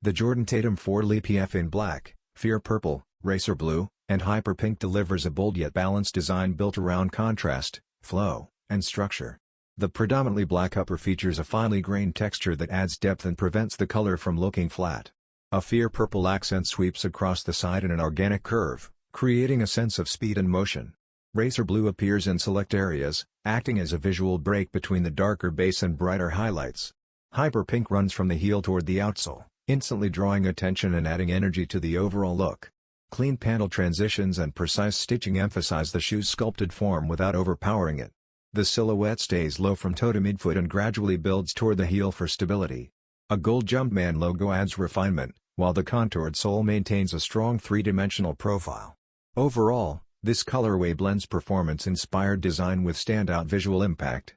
The Jordan Tatum 4 LEA PF in black, Fear purple, racer blue, and hyper pink delivers a bold yet balanced design built around contrast, flow, and structure. The predominantly black upper features a finely grained texture that adds depth and prevents the color from looking flat. A Fear purple accent sweeps across the side in an organic curve, creating a sense of speed and motion. Racer blue appears in select areas, acting as a visual break between the darker base and brighter highlights. Hyper pink runs from the heel toward the outsole, instantly drawing attention and adding energy to the overall look. Clean panel transitions and precise stitching emphasize the shoe's sculpted form without overpowering it. The silhouette stays low from toe to midfoot and gradually builds toward the heel for stability. A gold Jumpman logo adds refinement, while the contoured sole maintains a strong three-dimensional profile. Overall, this colorway blends performance-inspired design with standout visual impact.